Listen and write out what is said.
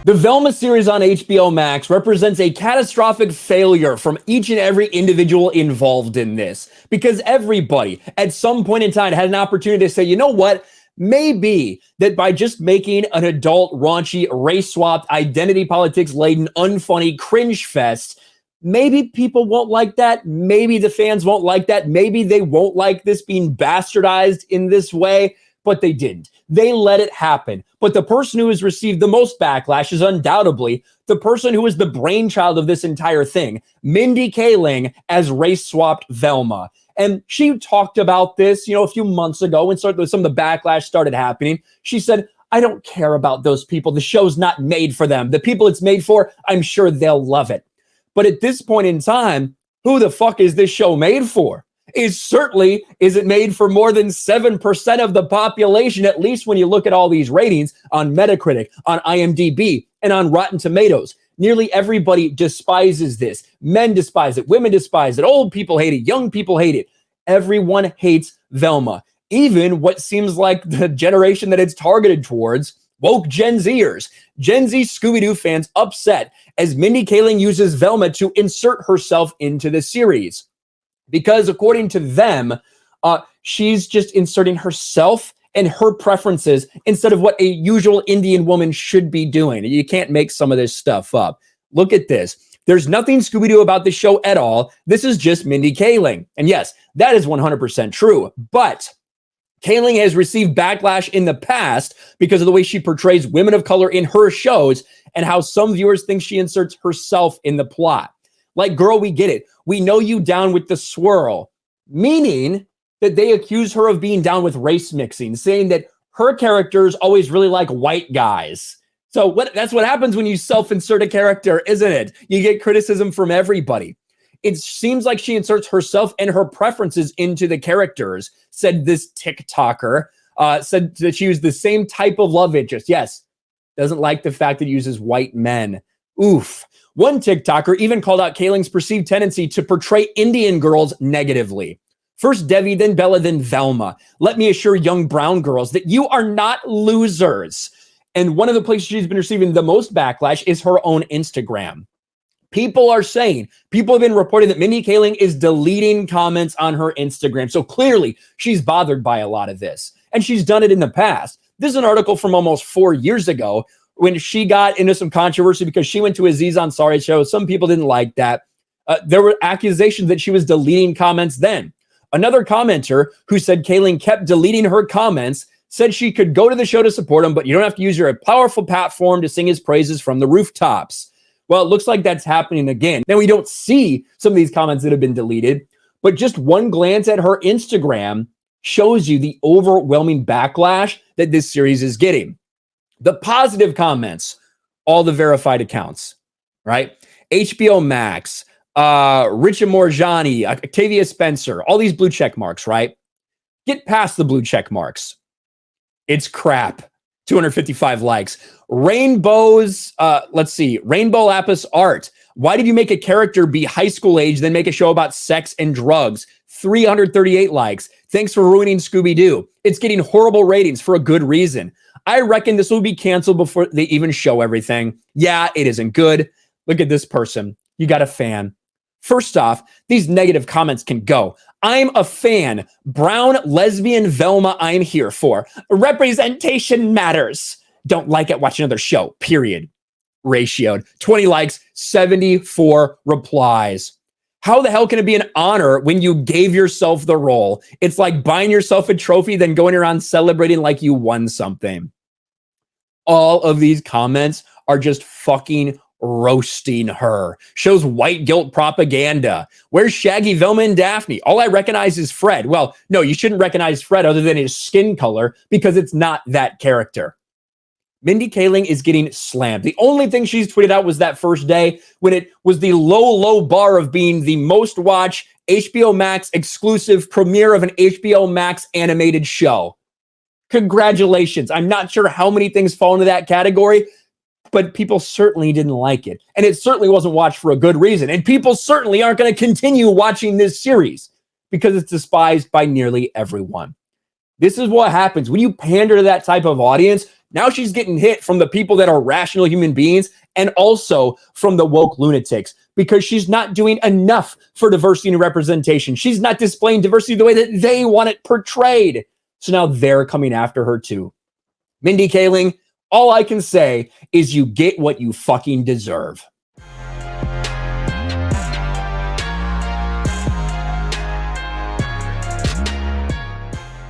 The Velma series on HBO Max represents a catastrophic failure from each and every individual involved in this, because everybody at some point in time had an opportunity to say, you know what, maybe that by just making an adult, raunchy, race-swapped, identity politics-laden, unfunny cringe fest, maybe people won't like that, maybe the fans won't like that, maybe they won't like this being bastardized in this way, but they didn't. They let it happen. But the person who has received the most backlash is undoubtedly the person who is the brainchild of this entire thing, Mindy Kaling as race-swapped Velma. And she talked about this, a few months ago when some of the backlash started happening. She said, I don't care about those people. The show's not made for them. The people it's made for, I'm sure they'll love it. But at this point in time, who the fuck is this show made for? Is it made for more than 7% of the population, at least when you look at all these ratings on Metacritic, on IMDb, and on Rotten Tomatoes. Nearly everybody despises this. Men despise it, women despise it, old people hate it, young people hate it. Everyone hates Velma. Even what seems like the generation that it's targeted towards, woke Gen Zers. Gen Z Scooby-Doo fans upset as Mindy Kaling uses Velma to insert herself into the series. Because according to them, she's just inserting herself and her preferences instead of what a usual Indian woman should be doing. You can't make some of this stuff up. Look at this. There's nothing Scooby-Doo about the show at all. This is just Mindy Kaling. And yes, that is 100% true. But Kaling has received backlash in the past because of the way she portrays women of color in her shows and how some viewers think she inserts herself in the plot. Like, girl, we get it. We know you down with the swirl, meaning that they accuse her of being down with race mixing, saying that her characters always really like white guys. So that's what happens when you self-insert a character, isn't it? You get criticism from everybody. It seems like she inserts herself and her preferences into the characters, said this TikToker, said that she used the same type of love interest. Yes, doesn't like the fact that it uses white men. Oof. One TikToker even called out Kaling's perceived tendency to portray Indian girls negatively. First Devi, then Bella, then Velma. Let me assure young brown girls that you are not losers. And one of the places she's been receiving the most backlash is her own Instagram. People have been reporting that Mindy Kaling is deleting comments on her Instagram. So clearly she's bothered by a lot of this. And she's done it in the past. This is an article from almost 4 years ago when she got into some controversy because she went to Aziz Ansari's show. Some people didn't like that. There were accusations that she was deleting comments then. Another commenter who said Kaling kept deleting her comments said she could go to the show to support him, but you don't have to use your powerful platform to sing his praises from the rooftops. Well, it looks like that's happening again. Now, we don't see some of these comments that have been deleted, but just one glance at her Instagram shows you the overwhelming backlash that this series is getting. The positive comments, all the verified accounts, right? HBO Max, Richard Morjani, Octavia Spencer, all these blue check marks, right? Get past the blue check marks. It's crap. 255 likes. Rainbows, Rainbow Lapis Art. Why did you make a character be high school age, then make a show about sex and drugs? 338 likes. Thanks for ruining Scooby-Doo. It's getting horrible ratings for a good reason. I reckon this will be canceled before they even show everything. Yeah, it isn't good. Look at this person. You got a fan. First off, these negative comments can go. I'm a fan. Brown lesbian Velma I'm here for. Representation matters. Don't like it, watch another show, period. Ratioed. 20 likes, 74 replies. How the hell can it be an honor when you gave yourself the role? It's like buying yourself a trophy, then going around celebrating like you won something. All of these comments are just fucking roasting her. Shows white guilt propaganda. Where's Shaggy, Velma, and Daphne? All I recognize is Fred. Well, no, you shouldn't recognize Fred other than his skin color because it's not that character. Mindy Kaling is getting slammed. The only thing she's tweeted out was that first day when it was the low bar of being the most watched HBO Max exclusive premiere of an HBO Max animated show. Congratulations. I'm not sure how many things fall into that category, but people certainly didn't like it. And it certainly wasn't watched for a good reason. And people certainly aren't going to continue watching this series because it's despised by nearly everyone. This is what happens when you pander to that type of audience. Now she's getting hit from the people that are rational human beings and also from the woke lunatics because she's not doing enough for diversity and representation. She's not displaying diversity the way that they want it portrayed. So now they're coming after her too. Mindy Kaling, all I can say is you get what you fucking deserve.